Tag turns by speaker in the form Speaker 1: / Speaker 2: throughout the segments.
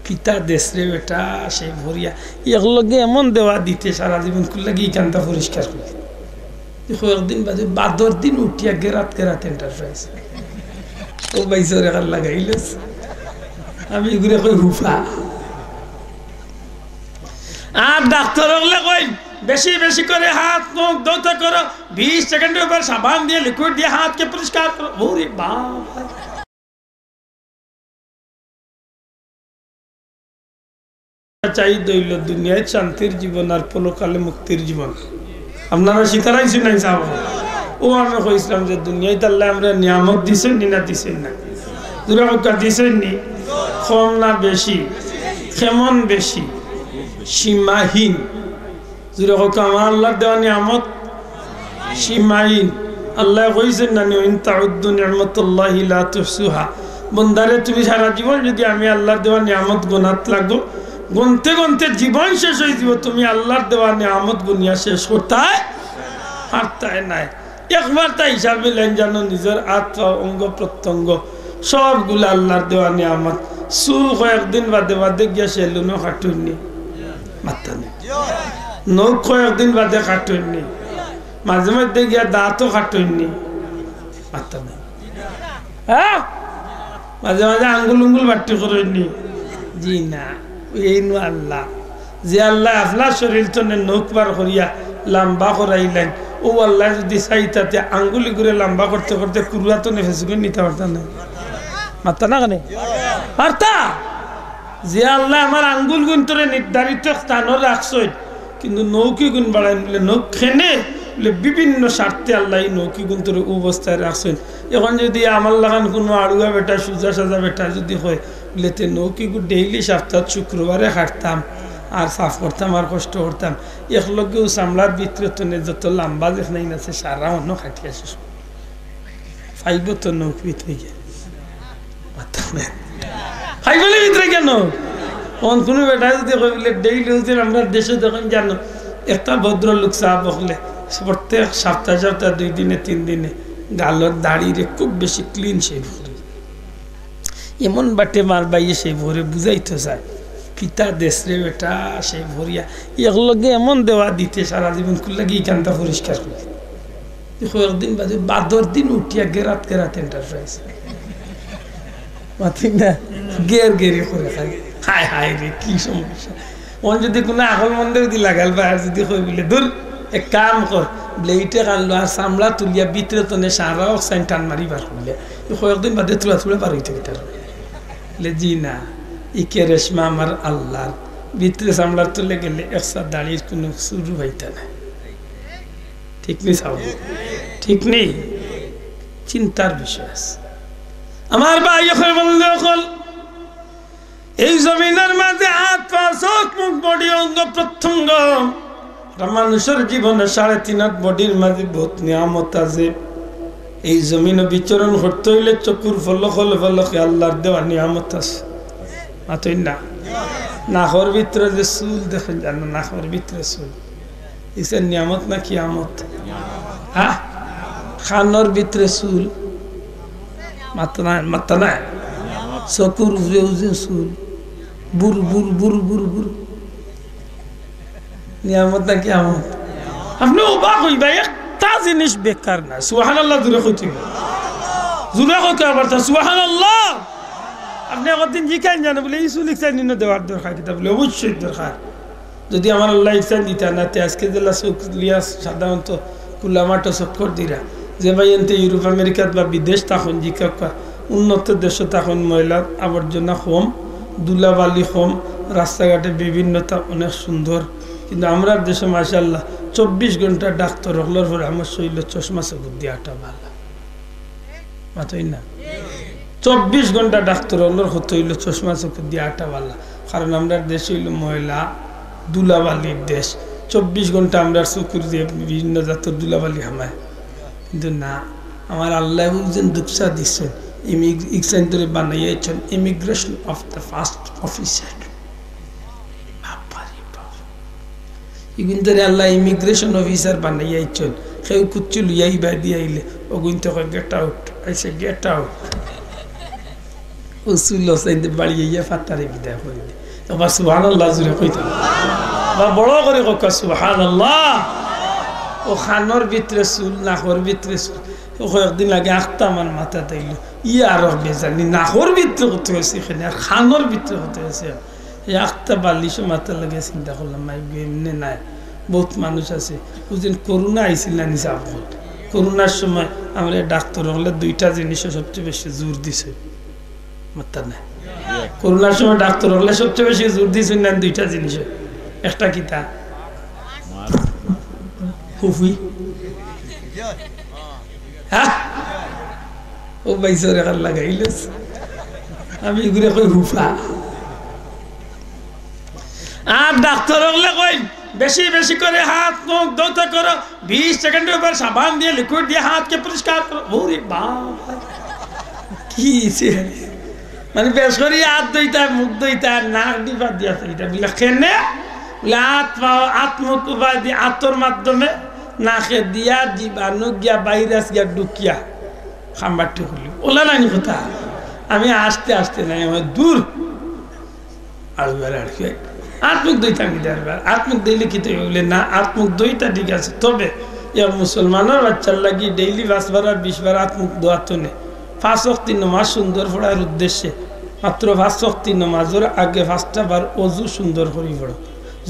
Speaker 1: পিতা দেশরে বেটা সেই ভরিয়া এগুলোকে এমন দেওয়া দিতে সারা জীবন খুললে গিয়ে কান্তা পরিষ্কার করে একদিন বাজে বাদর দিন উঠিয়া গেরাত এন্টারপ্রাইজ ও বাইসর এখান লাগাইল আমি ঘুরে কই হুফা আর ডাক্তার হলে কই বেশি বেশি করে হাত মুখ ধুতে করো 20 সেকেন্ডের উপর সাবান দিয়ে লিকুইড দিয়ে হাতকে পরিষ্কার করো ওরে বাবা চাই দইল দুনিয়ায় শান্তির জীবন আর পরকালে মুক্তির জীবন আপনারা শিখারাইছেন নাই সাহেব ও আমি কইছিলাম যে দুনিয়ায় আল্লাহ আমরা নিয়ামত দিছেন না দিছেন না দুরাকা দিছেন নি কম না বেশি কেমন বেশি সীমাহীন দুরাকা আমার আল্লাহ দেওয়া নিয়ামত সীমাহীন আল্লাহ কইছেন না ইন তাউদ্দু নি'মাতাল্লাহি লা তুহসুহা বন্দারে তুমি সারা জীবন যদি আমি আল্লাহর দেওয়া নিয়ামত গুনাত লাগো গুনতে গুনতে জীবন শেষ হয়ে যাব তুমি আল্লাহর দেওয়া নিয়ামত গুনিয়া শেষ করতে পারতাই নাই একবার তাই হিসাবে লেন জানো নিজের আত্মা অঙ্গ প্রত্যঙ্গ সবগুলো আল্লাহর দেওয়া নিয়ামত চুল কয়েকদিন বাদে বাদে গিয়া সেলুনও কাটুননি মাত্রা নেই নখ কয়েকদিন বাদে কাটুননি মাঝে মধ্যে গিয়া দাঁতও কাটুননি মাত্রা নেই হ্যাঁ মাঝে মাঝে আঙ্গুল উঙ্গুল বাট্টি করেননি জি না এই নো আল্লাহ যে আল্লাহ আপনার শরীর তো নখ বার করিয়া লম্বা করাইলেন ও আল্লাহ যদি চাইতাতে আঙ্গুলি করে লম্বা করতে করতে কুরুয়া তো নেফেস করে নিতে পারতাম না মারতা না কেন পারতা যে আল্লাহ আমার আঙ্গুল গুণ তোরে নির্ধারিত স্থানও রাখছই কিন্তু নৌকি গুণ বাড়াই নিলে নখ খেনে বিভিন্ন স্বার্থে আল্লাহ নৌকি গুণ তোরে অবস্থায় রাখছেন এখন যদি আমার লাগান কোনো আড়ুয়া বেটা সুজা সাজা বেটা যদি হয় বলেতে নৌকি গুণ ডেইলি সপ্তাহ শুক্রবারে কাটতাম আর সাফ করতাম আর কষ্ট করতাম একলকেও চামড়ার ভিতরে তো যত লম্বা যেখানে আছে সারা অন্য খাটি আসে ফাইব তো নৌক ভিতরে গিয়ে ফাইবলের ভিতরে কেন অন কোনো বেটা যদি বলে ডেইলি হচ্ছে আমরা দেশে যখন জানো একটা ভদ্রলোক চা বকলে প্রত্যেক সপ্তাহ 2 দিনে 3 দিনে গালর দাড়িরে খুব বেশি ক্লিন সেই ভরে এমন বাটে মার বাইয়ে সেই ভরে বুঝাইতে চায় পিতা দেশরে বেটা সেই ভরিয়া এগুলোকে এমন দেওয়া দিতে সারা জীবন খুললে গিয়ে কান্তা পরিষ্কার করে একদিন বাজে বাদর দিন উঠিয়া গেরাত এন্টারপ্রাইজ মাথিক না গের গেরি করে খাই হায় হায় রে কি সমস্যা ওন যদি কোনো আকল মন্দির যদি লাগাল বা আর যদি কই বলে দূর এক কাম কর ব্লেইটে কানলো আর চামড়া তুলিয়া ভিতরে তনে সারা অক্সাইন টান মারি বার করলে কয়েকদিন বাদে তুলা বার হইতে গেটার জি না ইকে রেশমা আমার আল্লাহর ভিতরে চামড়ার তুলে গেলে একসাথ দাঁড়িয়ে কোনো শুরু হইতে না ঠিক নেই সাব ঠিক নেই চিন্তার বিষয় আছে আমার ভাই এখন এই জমিনের মাঝে হাত পা চোখ মুখ বডি অঙ্গ প্রত্যঙ্গ মানুষের জীবনে 3.5 বডির মাঝে বহুত নিয়ামত আছে এই জমিনে বিচরণ করতে হইলে চকুর ফলকে আল্লাহর দেওয়া নিয়ামত আছে মাতই না নাখর ভিতরে যে চুল দেখেন জানো নাখর ভিতরে চুল ইসের নিয়ামত না কিয়ামত হ্যাঁ খানোর ভিতরে চুল মাতা না চকুর উজে উজে চুল বুর বুর বুর বুর বুর নিয়ামত না কিয়ামত আপনি অবাক হইবা একটা জিনিস বেকার না সুবহানাল্লাহ জুড়ে কইতে আবার সুবহানাল্লাহ আপনি একদিন জিজ্ঞাসা জানো বলে এই চুল ইচ্ছা নিন দেওয়ার দরকার কিতা বলে অবশ্যই দরকার যদি আমার আল্লাহ ইচ্ছা দিতা না আজকে জেলা চোখ লিয়া সাধারণত কুলামাটো চক্কর দিরা যে ভাই এনতে ইউরোপ আমেরিকাত বা বিদেশ তখন জিজ্ঞাসা উন্নত দেশে তখন ময়লার আবর্জনা কম ধুলাবালি কম রাস্তাঘাটে বিভিন্নতা অনেক সুন্দর কিন্তু আমরা দেশে মাশাআল্লাহ 24 ঘন্টা ডাক্তার হলোর পরে আমার শরীরে চশমা চকুর দিয়ে আটা ভালো মাতই না 24 ঘন্টা ডাক্তার হলোর হতে হইল চশমা চকুর দিয়ে আটা ভালো কারণ আমরা দেশ হইল ময়লা ধুলাবালির দেশ 24 ঘন্টা আমরা চকুর দিয়ে বিভিন্ন জাতের ধুলাবালি হামায় কিন্তু না আমার আল্লাহ যেন দুঃখা দিচ্ছেন ইগসেন্টরে বানাইয়েছেন immigration of the first officer ইগুন্তরে আল্লাহ ইমিগ্রেশন অফিসার বানাইয়েছেন কেউ কুচ্ছু লুইয়াই বাই দিয়ে আইলে ওগুন তো গেট আউট আইসে গেট আউট উসুল চাইতে বাড়িয়ে গিয়ে ফাত্তারে বিদায় করে দিই এবার সুবহানাল্লাহ জুড়ে কইতে বা বড় করে কা সুবহানাল্লাহ ও খানোর ভিতরে চুল নাকর ভিতরে চুল ও কয়েকদিন আগে আখটা আমার মাথা দিল আরো বেজানি নাকর ভিতরে করতে হয়েছে এখানে আর খানোর ভিতরে হতে হয়েছে এই আখটা বালিশও মাথা লাগে চিন্তা করলাম মাই এমনি নাই বহুত মানুষ আছে বুঝলেন করোনা আইছিল না নিচা করোনার সময় আমরা ডাক্তার হলে দুইটা জিনিসও সবচেয়ে বেশি জোর দিছে মাথা নাই করোনার সময় ডাক্তার হলে সবচেয়ে বেশি জোর দিছে না দুইটা জিনিস একটা কি তা হুফি হ্যাঁ ও বাইসর এখন লাগাইল আমি ঘুরে কই হুফা আর ডাক্তার হলে কই বেশি বেশি করে হাত মুখ ধুতে করো 20 সেকেন্ডের উপর সাবান দিয়ে লিকুইড দিয়ে হাতকে পরিষ্কার করো ওরে বাবা কি মানে বেশ করে হাত ধুইতা মুখ ধুইতা নাক দিবা দিয়েছে এটা বলে কেনে বলে আত্মুখ দিয়ে আত্মর মাধ্যমে নাকে দিয়া জীবাণু গিয়া ভাইরাস গিয়া ঢুকিয়া খাম্বারটি হলি ওলা নাই কথা আমি আসতে আসতে নাই আমার দূর আর আত্মুখ দইটা আমি দেবার আত্মুখ দইলে কি তো বলে না আত্মুখ দইটা ঠিক আছে তবে মুসলমানের বাচ্চার লাগি ডেইলি 5 বার আর 20 বার আত্মুখ দোয়া তো নেই 5 ওয়াক্ত নামাজ সুন্দর পড়ার উদ্দেশ্যে মাত্র 5 ওয়াক্ত নামাজের আগে 5টা বার অজু সুন্দর করে পড়ো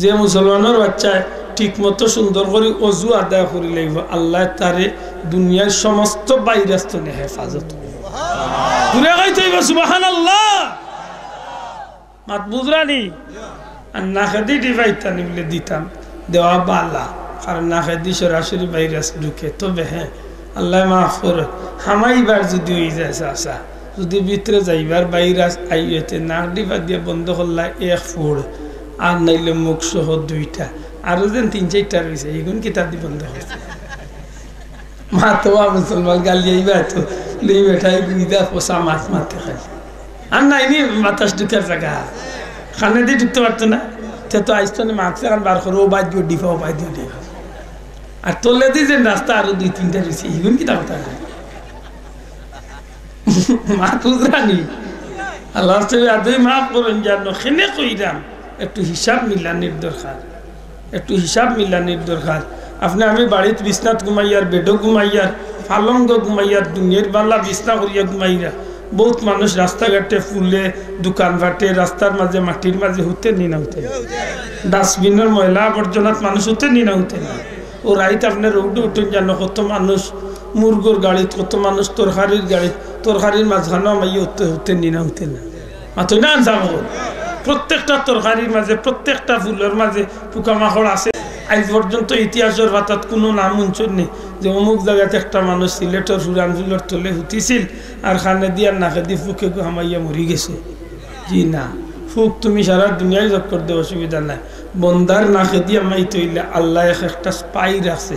Speaker 1: যে মুসলমানের বাচ্চায় ঠিক মতো সুন্দর করে অজু আদায় করে লাগব আল্লাহ তারে দুনিয়ার সমস্ত ভাইরাস তো হেফাজত দূরে গাইতে হইব সুবহানাল্লাহ মাত বুঝরানি আর না খেদি ডিভাইসটা নিবলে দিতাম দেওয়া বালা কারণ না খেদি সরাসরি ভাইরাস ঢুকে তবে হ্যাঁ আল্লাহ মাফ করে হামাইবার যদি হয়ে যায় আসা যদি ভিতরে যাইবার ভাইরাস আইতে নাক ডিভা দিয়ে বন্ধ করলা 1 ফুট আর নাইলে মুখ সহ 2টা আরো যেন 3-4টা রয়েছে এইগুন কিতাব দিয়ে বন্ধ হয়েছে মা তো মুসলমান গালি আইবা তো লই বেঠাই গুইদা পোষা মাছ মারতে খাই আর নাইনি বাতাস ঢুকার জায়গা খানে দিয়ে ঢুকতে পারতো না সে তো আইসতো না মাছ এখন বার করে ও বাদ ডিফা ও বাদ ডিফা আর তোলে দিয়ে যে রাস্তা আরো 2-3টা রয়েছে এইগুন কিতাব থাকে মা তুজরানি আল্লাহ আদই মাফ করেন জানো খেনে কইরাম একটু হিসাব মিলানির দরকার একটু হিসাব মিলানির দরকার আপনি আমি বাড়িতে বিছনাত ঘুমাইয়ার বেডও ঘুমাইয়ার পালঙ্গ ঘুমাইয়ার দুনিয়ার বাল্লা বিছনা করিয়া ঘুমাইয়া বহুত মানুষ রাস্তাঘাটে ফুলে দোকান ভাটে রাস্তার মাঝে মাটির মাঝে হতে নি না হতে ডাস্টবিনের ময়লা আবর্জনাত মানুষ হতে নি না হতে না ও রাইত আপনার রোডে উঠে জানো কত মানুষ মুরগোর গাড়িত কত মানুষ তরকারির গাড়িত তরকারির মাঝখানেও মাইয়ে হতে নি না হতে না মাত্র না যাব প্রত্যেকটা তরকারির মাঝে প্রত্যেকটা ফুলের মাঝে পোকামাকড় আছে আজ পর্যন্ত ইতিহাসের ভাতাত কোনো নাম উঞ্চন নেই যে অমুক জায়গাতে একটা মানুষ সিলেটের ফুরান ফুলের তলে হুতিছিল আর খানে দিয়ার নাকে দিয়ে ফুকে হামাইয়া মরি গেছে জি না ফুক তুমি সারা দুনিয়ায় জব করতে অসুবিধা নাই বন্দার নাকে দিয়ে মাই তৈলে আল্লাহ একটা স্পাই রাখছে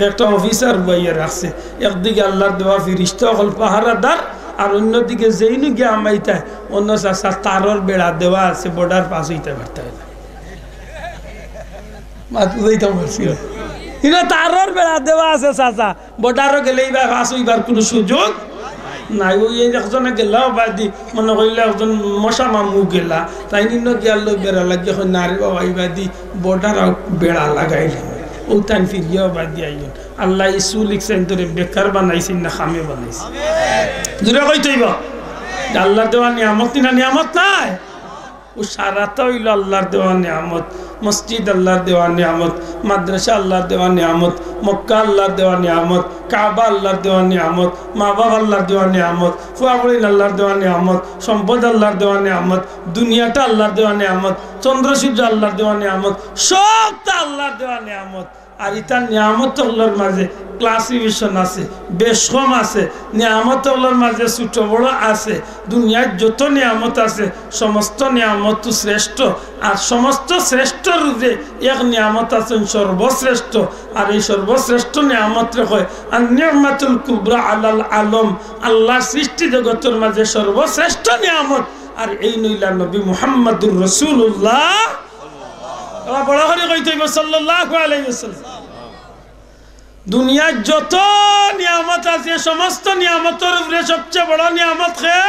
Speaker 1: একটা অফিসার বইয়ে রাখছে একদিকে আল্লাহর দেওয়া ফিরিস্তা অকল পাহারাদার আর অন্যদিকে যেইনু গিয়ে আমাইতায় অন্য চাষা তারর বেড়া দেওয়া আছে বর্ডার পাস হইতে পারতে হয় না তারর বেড়া দেওয়া আছে চাচা বর্ডারও গেলে এইবার পাস হইবার কোনো সুযোগ নাই ওই একজনে গেলাও বাদি মনে করলে একজন মশা মামু গেলা তাই নিন্ন গিয়ার লোক বেড়া লাগে নারী বাবা এইবাদি বর্ডার বেড়া লাগাইল ও তাই ফিরিয়াও বাদি আইন আল্লাহ ইসু লিখছেন তোরে বেকার বানাইছেন না খামে বানাইছে দূরে কই তৈব আল্লাহ দেওয়া নিয়ামত না নিয়ামত নাই ও সারাটা হইল আল্লাহর দেওয়া নিয়ামত মসজিদ আল্লাহর দেওয়া নিয়ামত মাদ্রাসা আল্লাহর দেওয়া নিয়ামত মক্কা আল্লাহর দেওয়া নিয়ামত কাবা আল্লাহর দেওয়া নিয়ামত মা বাবা আল্লাহর দেওয়া নিয়ামত ফুয়াবড়িন আল্লাহর দেওয়া নিয়ামত সম্পদ আল্লাহর দেওয়া নিয়ামত দুনিয়াটা আল্লাহর দেওয়া নিয়ামত চন্দ্র সূর্য আল্লাহর দেওয়া নিয়ামত সবটা আল্লাহর দেওয়া নিয়ামত আর ইতার নিয়ামত আল্লাহর মাঝে ক্লাসিফিকেশন আছে বেশম আছে নিয়ামত আল্লাহর মাঝে ছোট বড় আছে দুনিয়ার যত নিয়ামত আছে সমস্ত নিয়ামত শ্রেষ্ঠ আর সমস্ত শ্রেষ্ঠ রূপে এক নিয়ামত আছেন সর্বশ্রেষ্ঠ আর এই সর্বশ্রেষ্ঠ নিয়ামত হয় আর নিয়ামতুল কুবরা আলাল আলম আল্লাহর সৃষ্টি জগতের মাঝে সর্বশ্রেষ্ঠ নিয়ামত আর এই নইলা নবী মুহাম্মদুর রাসূলুল্লাহ বড় করে কইতে হইব সাল্লাল্লাহু আলাইহি ওয়াসাল্লাম দুনিয়ার যত নিয়ামত আছে সমস্ত নিয়ামতের উপরে সবচেয়ে বড় নিয়ামত কে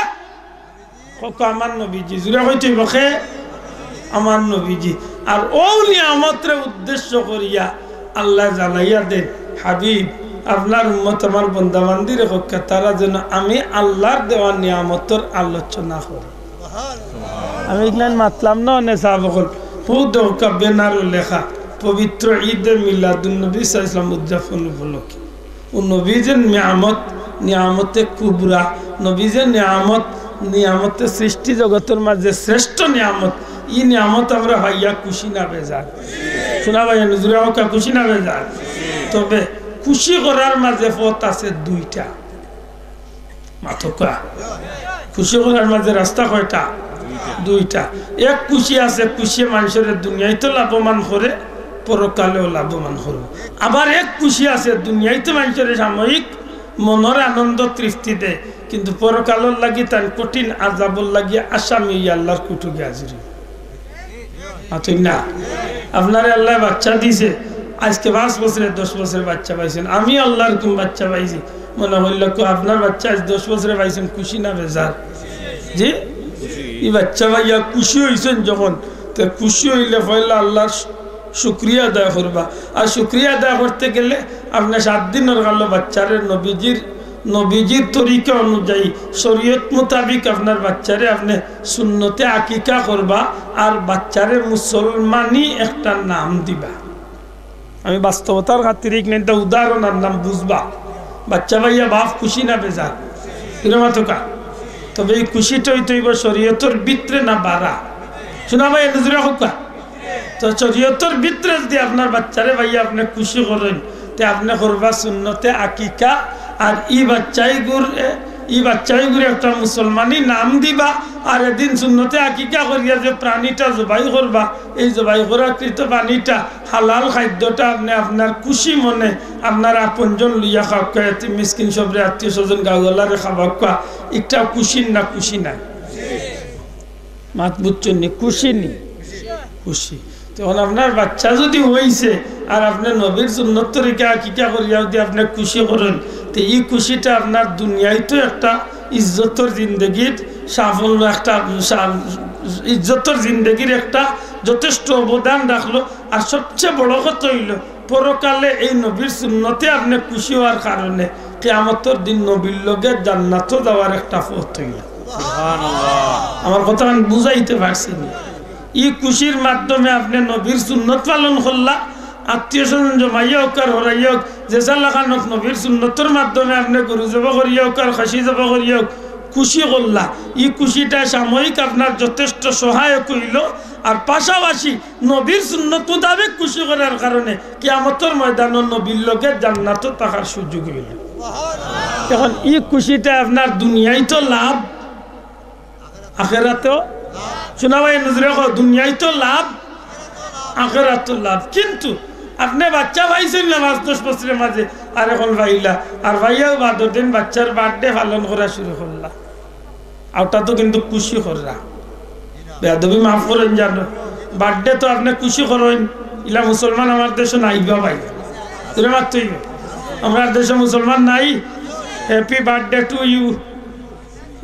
Speaker 1: আমার নবীজি জুড়ে হইতে বখে আমার নবীজি। আর ও নিয়ামতরে উদ্দেশ্য করিয়া আল্লাহ জানাইয়া দেন, হাবিব আপনার উম্মত আমার বন্দা বান্দিরে হক্কা তারা যেন আমি আল্লাহর দেওয়া নিয়ামতর আলোচনা করি। আমি এখানে মাতলাম না অনেক সাহাবকল বহুত বেনার লেখা পবিত্র ঈদে মিলাদুন নবী সাল্লাল্লাহু আলাইহি ওয়াসাল্লাম উদযাপন উপলক্ষে ও নবীজের নিয়ামত নিয়ামতে কুবরা, নবীজের নিয়ামতে সৃষ্টি জগতের মাঝে শ্রেষ্ঠ নিয়ামত। ই নিয়ামত আমরা ভাইয়া খুশি না বেজার, শোনা ভাইয়া নজরে হকা খুশি না বেজার। তবে খুশি করার মাঝে পথ আছে দুইটা, মাথকা খুশি করার মাঝে রাস্তা কয়টা? দুইটা। এক খুশি আছে, খুশি মানুষের দুনিয়ায় তো লাভবান করে, পরকালেও লাভবান করবে। আবার এক খুশি আছে, দুনিয়ায় তো মানুষের সাময়িক মনের আনন্দ তৃপ্তি দেয়, কিন্তু পরকালের লাগি তার কঠিন আযাবর লাগি আসামি আল্লাহর কুটুকে হাজির না। আপনার আল্লাহ বাচ্চা দিছে, আজকে 5 বছরের 10 বছরের বাচ্চা পাইছেন, আমি আল্লাহর কোন বাচ্চা পাইছি মনে হইল আপনার বাচ্চা আজ 10 বছরে পাইছেন, খুশি না বেজার? জি এই বাচ্চা ভাইয়া খুশি হয়েছেন যখন, তো খুশি হইলে পয়লা আল্লাহর শুক্রিয়া আদায় করবা। আর শুক্রিয়া আদায় করতে গেলে আপনার 7 দিনের গেল বাচ্চারে নবীজির তরিকা অনুযায়ী শরীয়ত মোতাবিক আপনার বাচ্চারে আপনি সুন্নতে আকিকা করবা আর বাচ্চারে মুসলমানি একটা নাম দিবা। আমি বাস্তবতার খাতিরে একটা উদাহরণ আর নাম বুঝবা। বাচ্চা ভাইয়া বাপ খুশি না বেজার? এরমাতকা। তবে এই খুশিটা হইতেইব শরীয়তের ভিতরে না বাড়া, শোনা ভাই নজরে হোকা। তো শরীয়তের ভিতরে যদি আপনার বাচ্চারে ভাইয়া আপনি খুশি করেন, তে আপনি করবা সুন্নতে আকিকা আর ই বাচ্চাই গুড়ে একটা মুসলমানি নাম দিবা। আর এদিন সুন্নতে আকিকা করিয়া যে প্রাণীটা জবাই করবা, এই জবাই করাকৃত প্রাণীটা হালাল খাদ্যটা আপনি আপনার খুশি মনে আপনার আপনজন লইয়া খাওয়া, মিসকিন সবরে আত্মীয় স্বজন গাওয়ালারে খাওয়া, একটা খুশির না খুশি নাই? মাত বুঝছেন নি? খুশি নি? খুশি। তখন আপনার বাচ্চা যদি হয়েছে আর আপনার নবীর সুন্নত তরিকা আকিকা করিয়া যদি আপনি খুশি করেন, তো এই খুশিটা আপনার দুনিয়ায় তো একটা ইজ্জতর জিন্দগির সাফল্য, একটা ইজ্জতর জিন্দগির একটা যথেষ্ট অবদান রাখলো। আর সবচেয়ে বড় কথা হইল পরকালে এই নবীর সুন্নতে আপনি খুশি হওয়ার কারণে কিয়ামতের দিন নবীর লগে জান্নাতও যাওয়ার একটা পথ হইল। আমার কথা আমি বুঝাইতে পারছি না। এই খুশির মাধ্যমে আপনি নবীর সুন্নত পালন করলা, আত্মীয় স্বজন জমাইয়া হোক আর হরাইয়া হোক, যে চাল্লাখানক নবীর সুন্নতের মাধ্যমে আপনি গরু জবা করিয়া হোক আর খাসি জবা করিয়া হোক খুশি করলা। এই খুশিটা সাময়িক আপনার যথেষ্ট সহায়ক হইল। আর পাশাপাশি নবীর সুন্নত মোতাবেক খুশি করার কারণে কিয়ামতের ময়দানে নবীর লগে জান্নাতও থাকার সুযোগ হইল। এখন এই খুশিটা আপনার দুনিয়ায় তো লাভ, আখিরাতেও শোনা ভাই নজরে দুনিয়ায় তো লাভ, আখিরাতেও লাভ। কিন্তু আপনি বাচ্চা পাইছেন না 5-10 বছরের মাঝে, আর এখন ভাইলা আর ভাইয়াও 12 দিন বাচ্চার বার্থডে পালন করা শুরু করলা, ওটা তো কিন্তু খুশি কররা। বেয়াদবি মাফ করেন, জানো বার্থডে তো আপনি খুশি করেন, ইলা মুসলমান আমার দেশে নাইবা ভাই, তোরে মারতেই আমার দেশে মুসলমান নাই। হ্যাপি বার্থডে টু ইউ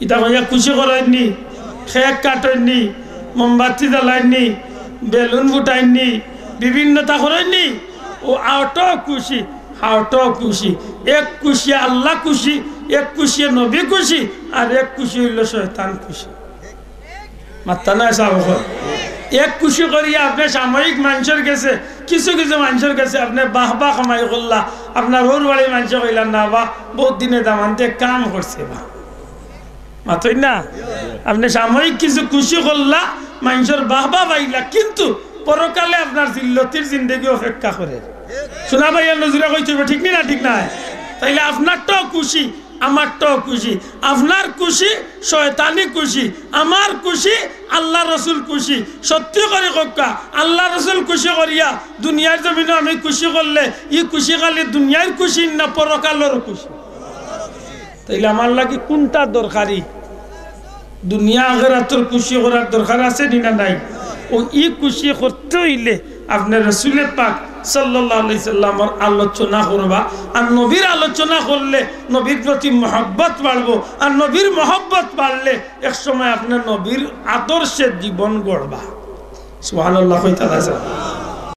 Speaker 1: এটা ভাইয়া খুশি করেননি, কেক কাটেননি, মোমবাতি জ্বালাইননি, বেলুন ফুটাইননি, বিভিন্নতা করেননি। ও আউট খুশি, আউট খুশি। এক খুশি আল্লাহ খুশি, এক খুশি নবী খুশি, আর এক খুশি হইল শয়তান খুশি। মাত্তা না সাহেব, এক খুশি করিয়া আপনি সাময়িক মানুষের কাছে কিছু মানুষের কাছে আপনি বাহ বাহ কামাই করলা, আপনার ওর বাড়ি মানুষ কইলাম না বা বহুত দিনে দামানতে কাম করছে বা মাতই না। আপনি সাময়িক কিছু খুশি করলা, মানুষের বাহ বাহ পাইলা, কিন্তু পরকালে আপনার জিল্লতির জিন্দগি অপেক্ষা করে। শোনা ভাইয়া নজরা কইতে ঠিক না? ঠিক না? তাইলে আপনারটাও খুশি, আমারটাও খুশি। আপনার খুশি শয়তানি খুশি, আমার খুশি আল্লাহ রসুল খুশি। সত্যি করে কক্কা আল্লাহ রসুল খুশি করিয়া দুনিয়ার জমিনে আমি খুশি করলে ই খুশি খালি দুনিয়ার খুশি না পরকালের খুশি? তাইলে আমার লাগে কোনটা দরকারি? দুনিয়া আখিরাতের খুশি করার দরকার আছে না নাই? ও ই খুশি করতে হইলে আপনার রসুলের পাক সাল্লাল্লাহু আলাইহি সাল্লামের আলোচনা করবা আর নবীর আলোচনা করলে নবীর প্রতি মহব্বত বাড়বো আর নবীর মহব্বত বাড়লে এক সময় আপনার নবীর আদর্শের জীবন গড়বা সুবহানাল্লাহ কইতাছে